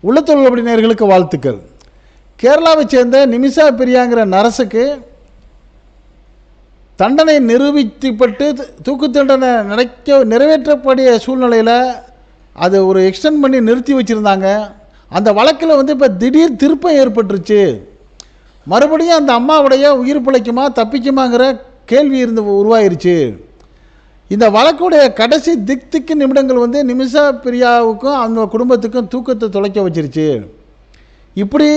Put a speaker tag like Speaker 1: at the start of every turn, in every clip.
Speaker 1: உள்ளத்தொழில் நேயர்களுக்கு வாழ்த்துக்கள். கேரளாவை சேர்ந்த நிமிஷா பிரியாங்கிற நரசுக்கு தண்டனை நிரூபிக்கப்பட்டு தூக்கு தண்டனை நிறைவேற்றப்படிய சூழ்நிலையில் அது ஒரு எக்ஸ்டெண்ட் பண்ணி நிறுத்தி வச்சுருந்தாங்க. அந்த வழக்கில் வந்து இப்போ திடீர் திருப்பம் ஏற்பட்டுருச்சு. மறுபடியும் அந்த அம்மாவுடைய உயிர் பிழைக்குமா தப்பிக்குமாங்கிற கேள்வி உருவாயிருச்சு. இந்த வழக்குடைய கடைசி திக்கு நிமிடங்கள் வந்து நிமிஷா பிரியாவுக்கும் அந்த குடும்பத்துக்கும் தூக்கத்தை தொலைக்க வச்சிருச்சு. இப்படி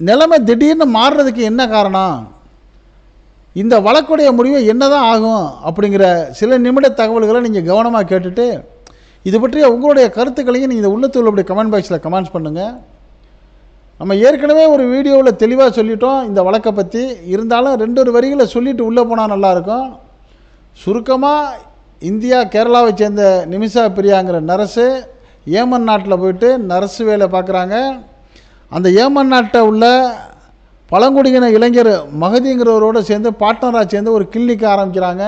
Speaker 1: நிலைமை திடீர்னு மாறுறதுக்கு என்ன காரணம், இந்த வழக்குடைய முடிவு என்னதான் ஆகும் அப்படிங்கிற சில நிமிட தகவல்களை நீங்கள் கவனமாக கேட்டுட்டு இது பற்றிய உங்களுடைய கருத்துக்களையும் நீங்கள் இந்த உள்ளத்தொழில் கமெண்ட் பாக்ஸில் கமெண்ட்ஸ் பண்ணுங்கள். நம்ம ஏற்கனவே ஒரு வீடியோவில் தெளிவாக சொல்லிட்டோம் இந்த வழக்கை பற்றி. இருந்தாலும் 2 வரிகளை சொல்லிட்டு உள்ளே போனால் நல்லாயிருக்கும். சுருக்கமாக இந்தியா கேரளாவை சேர்ந்த நிமிஷா பிரியாங்கிற நர்ஸு ஏமன் நாட்டில் போயிட்டு நர்ஸு வேலை பார்க்குறாங்க. அந்த ஏமன் நாட்டை உள்ள பழங்குடியின இளைஞர் மகதிங்கிறவரோடு சேர்ந்து பார்ட்னராக சேர்ந்து ஒரு கிளினிக் ஆரம்பிக்கிறாங்க.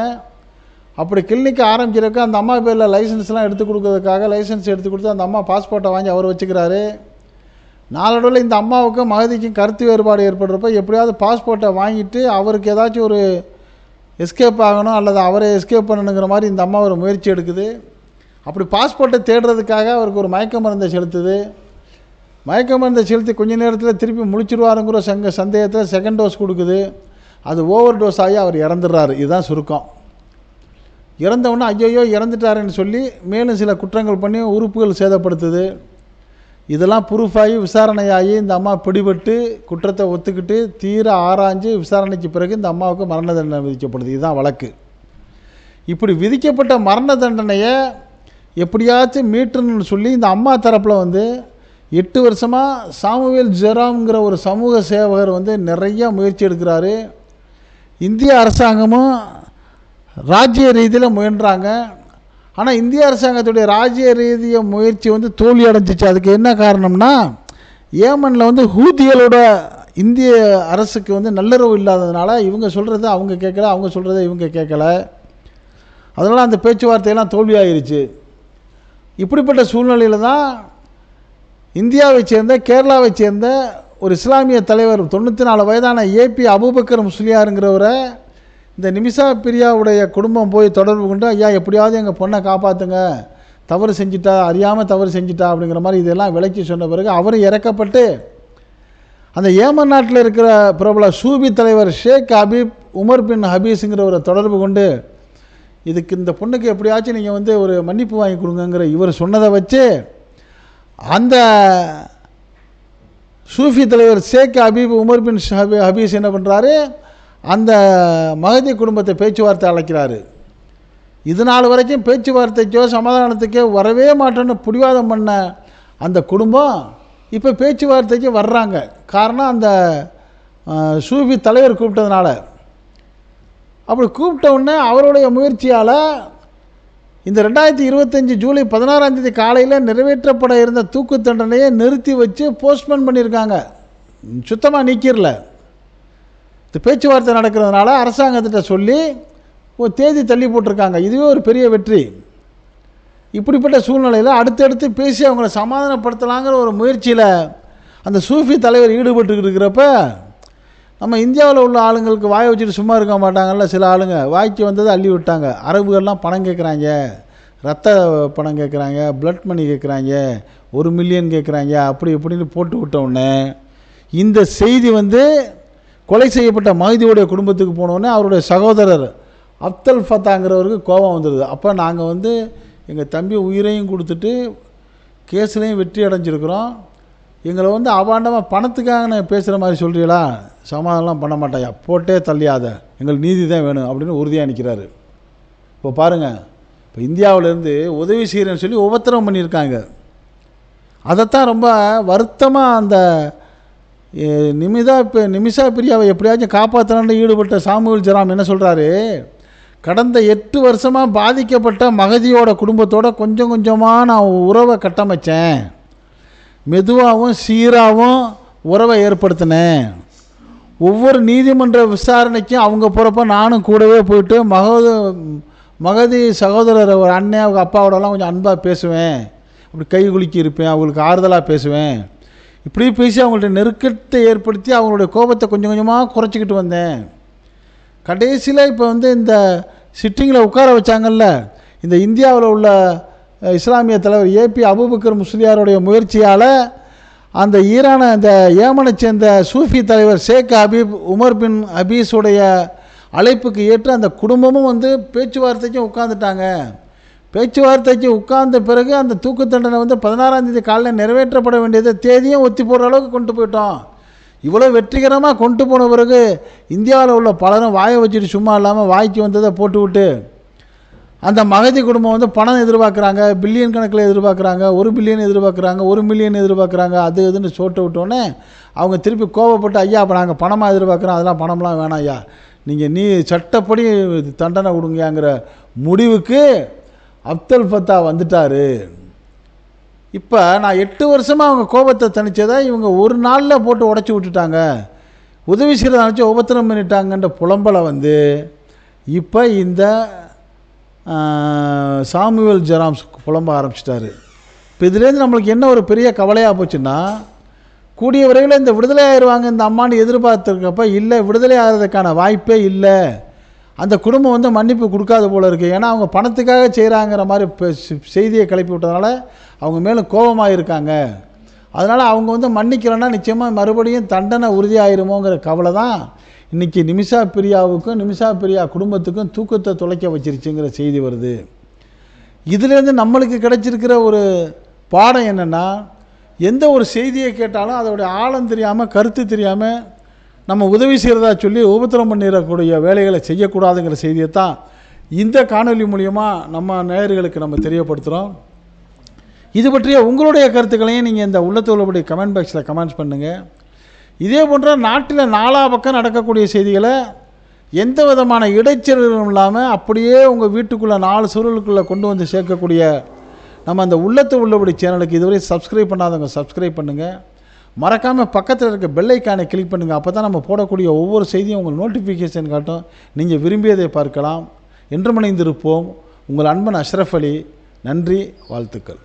Speaker 1: அப்படி கிளினிக் ஆரம்பிக்கிறதுக்கு அந்த அம்மா பேரில் லைசன்ஸ்லாம் எடுத்து கொடுக்கறதுக்காக லைசன்ஸ் எடுத்து கொடுத்து அந்த அம்மா பாஸ்போர்ட்டை வாங்கி அவர் வச்சுக்கிறாரு. நாளடைவில் இந்த அம்மாவுக்கும் மகதிக்கும் கருத்து வேறுபாடு ஏற்படுறப்ப எப்படியாவது பாஸ்போர்ட்டை வாங்கிட்டு அவருக்கு ஏதாச்சும் ஒரு எஸ்கேப் ஆகணும் அல்லது அவரை எஸ்கேப் பண்ணணுங்கிற மாதிரி இந்த அம்மா ஒரு முயற்சி எடுக்குது. அப்படி பாஸ்போர்ட்டை தேடுறதுக்காக அவருக்கு ஒரு மயக்க மருந்தை செலுத்துது. மயக்க மருந்தை செலுத்தி கொஞ்ச நேரத்தில் திருப்பி முழிச்சிருவாருங்கிற சந்தேகத்தில் செகண்ட் டோஸ் கொடுக்குது. அது ஓவர் டோஸ் ஆகி அவர் இறந்துடுறாரு. இதுதான் சுருக்கம். இறந்தவுடனே ஐயோ இறந்துட்டாருன்னு சொல்லி மேலும் சில குற்றங்கள் பண்ணி உறுப்புகள் சேதப்படுத்துது. இதெல்லாம் ப்ரூஃபாகி விசாரணையாகி இந்த அம்மா பிடிபட்டு குற்றத்தை ஒத்துக்கிட்டு தீர ஆராய்ஞ்சு விசாரணைக்கு பிறகு இந்த அம்மாவுக்கு மரண தண்டனை விதிக்கப்படுது. இதுதான் வழக்கு. இப்படி விதிக்கப்பட்ட மரண தண்டனையை எப்படியாச்சும் மீட்டணும்னு சொல்லி இந்த அம்மா தரப்பில் வந்து 8 வருஷமாக சாமுவேல் ஜெராம்ங்கிற ஒரு சமூக சேவகர் வந்து நிறைய முயற்சி எடுக்கிறாரு. இந்திய அரசாங்கமும் ராஜ்ய ரீதியில் முயன்றாங்க. ஆனால் இந்திய அரசாங்கத்துடைய ராஜ்ய ரீதிய முயற்சி வந்து தோல்வி அடைஞ்சிச்சு. அதுக்கு என்ன காரணம்னா ஏமனில் வந்து ஹூதிகளோட இந்திய அரசுக்கு வந்து நல்லுறவு இல்லாததுனால இவங்க சொல்கிறத அவங்க கேட்கல, அவங்க சொல்கிறத இவங்க கேட்கல. அதனால் அந்த பேச்சுவார்த்தையெல்லாம் தோல்வியாயிருச்சு. இப்படிப்பட்ட சூழ்நிலையில் தான் இந்தியாவை சேர்ந்த கேரளாவை சேர்ந்த ஒரு இஸ்லாமிய தலைவர் 94 வயதான ஏபி அபூபக்கர் முஸ்லியாருங்கிறவரை இந்த நிமிஷா பிரியாவுடைய குடும்பம் போய் தொடர்பு கொண்டு ஐயா எப்படியாவது எங்கள் பொண்ணை காப்பாற்றுங்க, தவறு செஞ்சிட்டா, அறியாமல் தவறு செஞ்சிட்டா அப்படிங்கிற மாதிரி இதெல்லாம் விளக்கி சொன்ன பிறகு அவரும் இறக்கப்பட்டு அந்த ஏமன் நாட்டில் இருக்கிற பிரபல சூபி தலைவர் ஷேக் ஹபீப் உமர் பின் ஹபீஸுங்கிறவரை தொடர்பு கொண்டு இதுக்கு இந்த பொண்ணுக்கு எப்படியாச்சும் நீங்கள் வந்து ஒரு மன்னிப்பு வாங்கி கொடுங்கிற இவர் சொன்னதை வச்சு அந்த சூஃபி தலைவர் ஷேக் ஹபீப் உமர் பின் ஹபீஸ் என்ன பண்ணுறாரு, அந்த மகதி குடும்பத்தை பேச்சுவார்த்தை அழைக்கிறாரு. இது நாள் வரைக்கும் பேச்சுவார்த்தைக்கோ சமாதானத்துக்கோ வரவே மாட்டேன்னு பிடிவாதம் பண்ண அந்த குடும்பம் இப்போ பேச்சுவார்த்தைக்கு வர்றாங்க. காரணம் அந்த சூஃபி தலைவர் கூப்பிட்டதுனால. அப்படி கூப்பிட்ட உடனே அவருடைய முயற்சியால் இந்த 2025 ஜூலை 16 காலையில் நிறைவேற்றப்பட இருந்த தூக்கு தண்டனையை நிறுத்தி வச்சு போஸ்ட்போன் பண்ணியிருக்காங்க. சுத்தமாக நீக்கிடல. இந்த பேச்சுவார்த்தை நடக்கிறதுனால அரசாங்கத்திட்ட சொல்லி ஒரு தேதி தள்ளி போட்டிருக்காங்க. இதுவே ஒரு பெரிய வெற்றி. இப்படிப்பட்ட சூழ்நிலையில் அடுத்தடுத்து பேசி அவங்கள சமாதானப்படுத்தலாங்கிற ஒரு முயற்சியில் அந்த சூஃபி தலைவர் ஈடுபட்டுக்கிட்டு இருக்கிறப்ப நம்ம இந்தியாவில் உள்ள ஆளுங்களுக்கு வாயை வச்சுட்டு சும்மா இருக்க மாட்டாங்கல்ல. சில ஆளுங்க வாய்க்கு வந்ததை அள்ளி விட்டாங்க. அரபுகள்லாம் பணம் கேட்குறாங்க, ரத்த பணம் கேட்குறாங்க, பிளட் மணி கேட்குறாங்க, 1 மில்லியன் கேட்குறாங்க, அப்படி இப்படின்னு போட்டு விட்டவுடனே இந்த செய்தி வந்து கொலை செய்யப்பட்ட மஹதியோடைய குடும்பத்துக்கு போனோடனே அவருடைய சகோதரர் அப்தல் ஃபத்தாங்கிறவருக்கு கோபம் வந்துடுது. அப்போ நாங்கள் வந்து எங்கள் தம்பி உயிரையும் கொடுத்துட்டு கேஸ்லேயும் வெற்றி அடைஞ்சிருக்கிறோம், எங்களை வந்து அபாண்டமாக பணத்துக்காக நான் பேசுகிற மாதிரி சொல்கிறீங்களா, சமாதானம்லாம் பண்ண மாட்டாயா, போட்டே தள்ளியாத, எங்களுக்கு நீதி தான் வேணும் அப்படின்னு உறுதியாக நிற்கிறாரு. இப்போ பாருங்கள், இப்போ இந்தியாவிலேருந்து உதவி செய்கிறேன்னு சொல்லி உபத்திரம் பண்ணியிருக்காங்க. அதைத்தான் ரொம்ப வருத்தமாக அந்த நிமிஷா பிரியாவை எப்படியாச்சும் காப்பாற்றணுன்னு ஈடுபட்ட சாமுவேல் ஜெராம் என்ன சொல்கிறாரு, கடந்த 8 வருஷமாக பாதிக்கப்பட்ட மகதியோட குடும்பத்தோட கொஞ்சம் கொஞ்சமாக நான் உறவை கட்டமைச்சேன், மெதுவாகவும் சீராகவும் உறவை ஏற்படுத்தினேன். ஒவ்வொரு நீதிமன்ற விசாரணைக்கும் அவங்க போகிறப்ப நானும் கூடவே போயிட்டு மகதி சகோதரர் ஒரு அண்ணன் அவங்க அப்பாவோடலாம் கொஞ்சம் அன்பாக பேசுவேன், அப்படி கை குலுக்கி இருப்பேன், அவங்களுக்கு ஆறுதலாக பேசுவேன். இப்படி பேசி அவங்கள்ட்ட நெருக்கத்தை ஏற்படுத்தி அவங்களுடைய கோபத்தை கொஞ்சம் கொஞ்சமாக குறைச்சிக்கிட்டு வந்தேன். கடைசியில் இப்போ வந்து இந்த சிட்டிங்கில் உட்கார வச்சாங்கல்ல, இந்த இந்தியாவில் உள்ள இஸ்லாமிய தலைவர் ஏபி அபூபக்கர் முஸ்லியாருடைய முயற்சியால் அந்த ஈரானை இந்த ஏமனை சேர்ந்த சூஃபி தலைவர் ஷேக் ஹபீப் உமர் பின் ஹபீஸுடைய அழைப்புக்கு ஏற்று அந்த குடும்பமும் வந்து பேச்சுவார்த்தைக்கும் உட்காந்துட்டாங்க. பேச்சுவார்த்தைக்கு உட்கார்ந்த பிறகு அந்த தூக்கு தண்டனை வந்து 16ஆம் தேதி காலையில் நிறைவேற்றப்பட வேண்டியதை தேதியும் ஒத்தி போடுற அளவுக்கு கொண்டு போயிட்டோம். இவ்வளோ வெற்றிகரமாக கொண்டு போன பிறகு இந்தியாவில் உள்ள பலரும் வாயை வச்சுட்டு சும்மா இல்லாமல் வாய்க்கு வந்ததை போட்டு விட்டு அந்த மகதி குடும்பம் வந்து பணம் எதிர்பார்க்குறாங்க, பில்லியன் கணக்கில் எதிர்பார்க்குறாங்க, 1 பில்லியன் எதிர்பார்க்குறாங்க, 1 மில்லியன் எதிர்பார்க்குறாங்க, அது இதுன்னு சோட்டு விட்டோன்னே அவங்க திருப்பி கோவப்பட்டு, ஐயா இப்போ நாங்கள் பணமாக எதிர்பார்க்குறோம், அதெல்லாம் பணம்லாம் வேணாம் ஐயா, நீங்கள் சட்டப்படி தண்டனை கொடுங்கங்கிற முடிவுக்கு அப்துல் ஃபத்தா வந்துட்டார். இப்போ நான் 8 வருஷமாக அவங்க கோபத்தை தணிச்சதை இவங்க ஒரு நாளில் போட்டு உடச்சி விட்டுட்டாங்க, உதவி செய்கிறத நினச்சி உபத்திரம் பண்ணிட்டாங்கன்ற புலம்பலை வந்து இப்போ இந்த சாமுவேல் ஜெராம்ஸ் புலம்ப ஆரம்பிச்சிட்டாரு. இப்போ இதுலேருந்து நம்மளுக்கு என்ன ஒரு பெரிய கவலையாக போச்சுன்னா, கூடிய விரைவில் இந்த விடுதலை ஆயிடுவாங்க இந்த அம்மானு எதிர்பார்த்துருக்கப்ப இல்லை, விடுதலை ஆகிறதுக்கான வாய்ப்பே இல்லை. அந்த குடும்பம் வந்து மன்னிப்பு கொடுக்காத போல இருக்குது. ஏன்னா அவங்க பணத்துக்காக செய்கிறாங்கிற மாதிரி செய்தியை கிளப்பி விட்டதுனால அவங்க மேலும் கோபமாக இருக்காங்க. அதனால் அவங்க வந்து மன்னிக்கலைன்னா நிச்சயமாக மறுபடியும் தண்டனை உறுதியாயிருமோங்கிற கவலை தான் இன்றைக்கி நிமிஷா பிரியாவுக்கும் நிமிஷா பிரியா குடும்பத்துக்கும் தூக்கத்தை தொலைக்க வச்சிருச்சுங்கிற செய்தி வருது. இதிலேருந்து நம்மளுக்கு கிடைச்சிருக்கிற ஒரு பாடம் என்னென்னா, எந்த ஒரு செய்தியை கேட்டாலும் அதோடைய ஆழம் தெரியாமல் கருத்து தெரியாமல் நம்ம உதவி செய்கிறதா சொல்லி உபத்திரம் பண்ணிடக்கூடிய வேலைகளை செய்யக்கூடாதுங்கிற செய்தியை தான் இந்த காணொலி மூலியமாக நம்ம நேயர்களுக்கு நம்ம தெரியப்படுத்துகிறோம். இது பற்றிய உங்களுடைய கருத்துக்களையும் நீங்கள் இந்த உள்ளத்து உள்ளபடி கமெண்ட் பாக்ஸில் கமெண்ட்ஸ் பண்ணுங்கள். இதே போன்ற நாட்டில் 4 பக்கம் நடக்கக்கூடிய செய்திகளை எந்த விதமான இடைச்சலும் இல்லாமல் அப்படியே உங்கள் வீட்டுக்குள்ளே 4 சுருளுக்குள்ளே கொண்டு வந்து சேர்க்கக்கூடிய நம்ம அந்த உள்ளத்து உள்ளபடி சேனலுக்கு இதுவரை சப்ஸ்கிரைப் பண்ணாதவங்க சப்ஸ்கிரைப் பண்ணுங்கள். மறக்காமல் பக்கத்தில் இருக்க பெல் ஐக்கானை கிளிக் பண்ணுங்கள். அப்போ தான் நம்ம போடக்கூடிய ஒவ்வொரு செய்தியும் உங்களுக்கு நோட்டிஃபிகேஷன் காட்டும், நீங்கள் விரும்பியதை பார்க்கலாம். என்று இணைந்திருப்போம். உங்கள் அன்பன் அஷ்ரஃப் அலி. நன்றி, வாழ்த்துக்கள்.